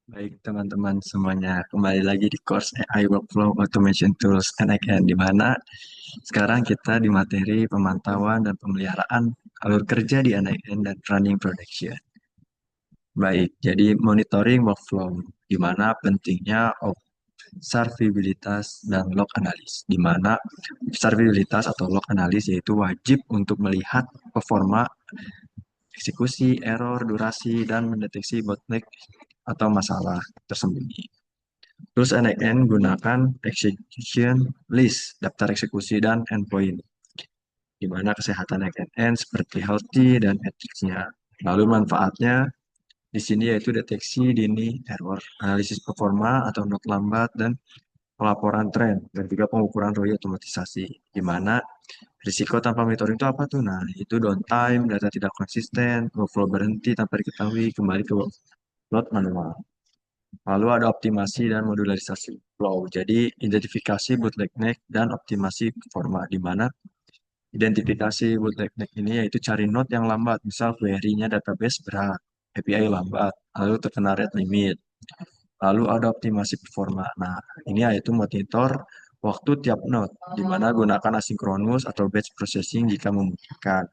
Baik teman-teman semuanya, kembali lagi di course AI Workflow Automation Tools NXN, di mana sekarang kita di materi pemantauan dan pemeliharaan alur kerja di NXN dan running production. Baik, jadi monitoring workflow, di mana pentingnya observabilitas dan log analis, di mana observabilitas atau log analis yaitu wajib untuk melihat performa eksekusi, error, durasi, dan mendeteksi bottleneck atau masalah tersembunyi. Terus NXN gunakan execution list, daftar eksekusi dan endpoint, di mana kesehatan NXN seperti healthy dan etiknya. Lalu manfaatnya di sini yaitu deteksi dini error, analisis performa atau not lambat, dan pelaporan tren, dan juga pengukuran ROI otomatisasi. Di mana risiko tanpa monitoring itu apa tuh? Nah, itu downtime, data tidak konsisten, workflow berhenti tanpa diketahui, kembali ke workload manual. Lalu ada optimasi dan modularisasi flow. Jadi identifikasi bottleneck dan optimasi performa, di mana identifikasi bottleneck ini yaitu cari node yang lambat, misal query-nya database berat, API lambat, lalu terkena rate limit. Lalu ada optimasi performa. Nah, ini yaitu monitor waktu tiap node, di mana gunakan asinkronus atau batch processing jika memungkinkan.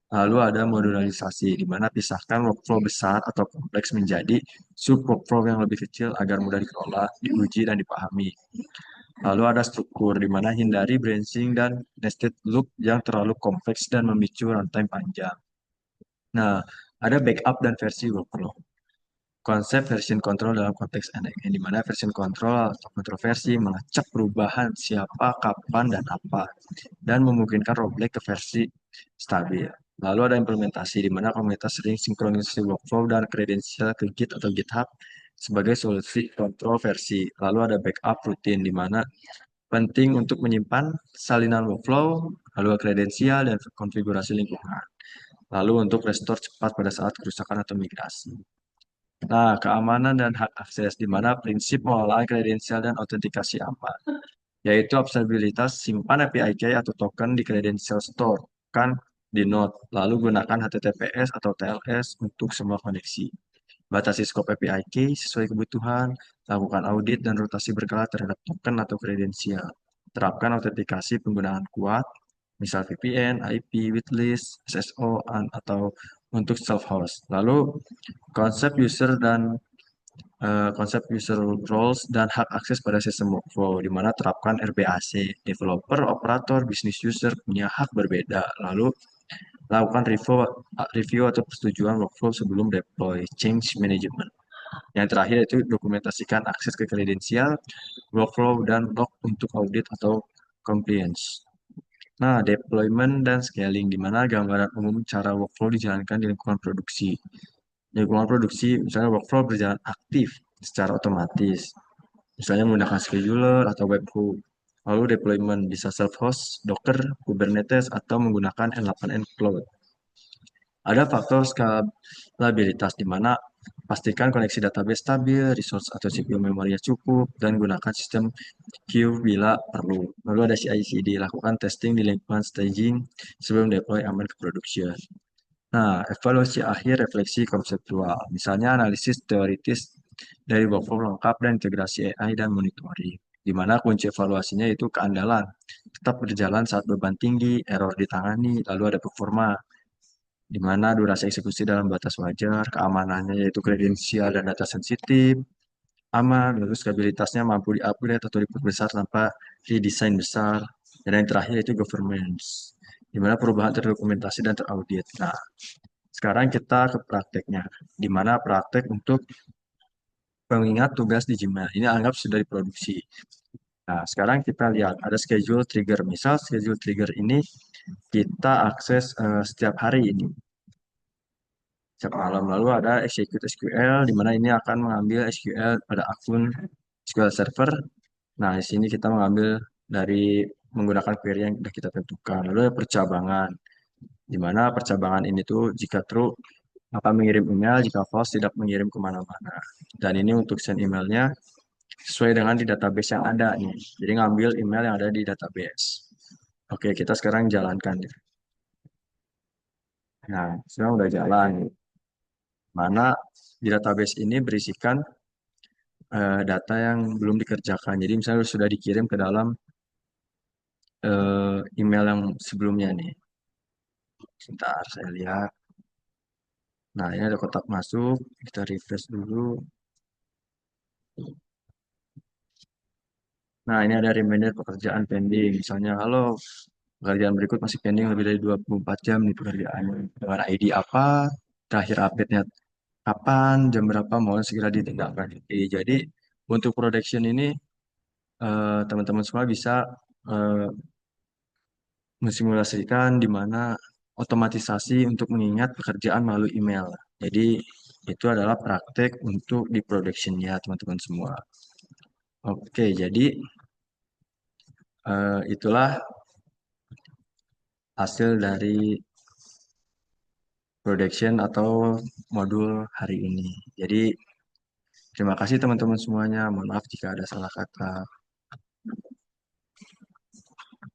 Lalu ada modularisasi, di mana pisahkan workflow besar atau kompleks menjadi sub-workflow yang lebih kecil agar mudah dikelola, diuji, dan dipahami. Lalu ada struktur, di mana hindari branching dan nested loop yang terlalu kompleks dan memicu runtime panjang. Nah, ada backup dan versi workflow. Konsep version control dalam konteks NX, di mana version control atau kontroversi melacak perubahan siapa, kapan, dan apa, dan memungkinkan rollback ke versi stabil. Lalu ada implementasi, di mana komunitas sering sinkronisasi workflow dan kredensial ke Git atau GitHub sebagai solusi kontrol versi. Lalu ada backup rutin, di mana penting untuk menyimpan salinan workflow, lalu kredensial dan konfigurasi lingkungan. Lalu untuk restore cepat pada saat kerusakan atau migrasi. Nah, keamanan dan hak akses, di mana prinsip pengelolaan kredensial dan autentikasi aman, yaitu observabilitas simpan API key atau token di credential store, kan di node, lalu gunakan HTTPS atau TLS untuk semua koneksi. Batasi skop API key sesuai kebutuhan, lakukan audit dan rotasi berkala terhadap token atau kredensial. Terapkan autentikasi penggunaan kuat, misal VPN, IP, waitlist, SSO, atau untuk self-host. Lalu konsep user roles dan hak akses pada sistem workflow, di mana terapkan RBAC. Developer, operator, business user punya hak berbeda. Lalu lakukan review atau persetujuan workflow sebelum deploy. Change management. Yang terakhir itu dokumentasikan akses ke kredensial, workflow, dan log untuk audit atau compliance. Nah, deployment dan scaling, di mana gambaran umum cara workflow dijalankan di lingkungan produksi. Di lingkungan produksi, misalnya workflow berjalan aktif secara otomatis, misalnya menggunakan scheduler atau webhook. Lalu deployment bisa self-host, Docker, Kubernetes, atau menggunakan N8N Cloud. Ada faktor skalabilitas, di mana pastikan koneksi database stabil, resource atau CPU memorinya cukup, dan gunakan sistem queue bila perlu. Lalu ada CI/CD, lakukan testing di lingkungan staging sebelum deploy aman ke production. Nah, evaluasi akhir refleksi konseptual, misalnya analisis teoritis dari workflow lengkap dan integrasi AI dan monitoring, di mana kunci evaluasinya itu keandalan, tetap berjalan saat beban tinggi, error ditangani, lalu ada performa, di mana durasi eksekusi dalam batas wajar, keamanannya yaitu kredensial dan data sensitif, aman, lalu stabilitasnya mampu diupgrade atau diperbesar tanpa redesign besar, dan yang terakhir itu governance, di mana perubahan terdokumentasi dan teraudit. Nah, sekarang kita ke prakteknya, di mana praktek untuk pengingat tugas di Gmail. Ini anggap sudah diproduksi. Nah, sekarang kita lihat ada schedule trigger. Misal schedule trigger ini kita akses setiap hari ini, setiap malam. Lalu ada execute SQL, di mana ini akan mengambil SQL pada akun SQL Server. Nah, di sini kita mengambil dari menggunakan query yang sudah kita tentukan. Lalu ada percabangan, di mana percabangan ini tuh jika true akan mengirim email, jika false tidak mengirim kemana-mana. Dan ini untuk send emailnya sesuai dengan di database yang ada nih. Jadi ngambil email yang ada di database. Oke, kita sekarang jalankan. Nah, sekarang udah jalan. Mana di database ini berisikan data yang belum dikerjakan. Jadi misalnya sudah dikirim ke dalam email yang sebelumnya nih. Sebentar, saya lihat. Nah, ini ada kotak masuk. Kita refresh dulu. Nah, ini ada reminder pekerjaan pending. Misalnya, halo, pekerjaan berikut masih pending lebih dari 24 jam nih pekerjaannya. Dengan ID apa, terakhir update-nya kapan, jam berapa, mohon segera ditindaklanjuti. Jadi, untuk production ini, teman-teman semua bisa eh, mensimulasikan di mana otomatisasi untuk mengingat pekerjaan melalui email. Jadi, itu adalah praktek untuk di production-nya, teman-teman semua. Oke, jadi itulah hasil dari production atau modul hari ini. Jadi, terima kasih teman-teman semuanya. Mohon maaf jika ada salah kata.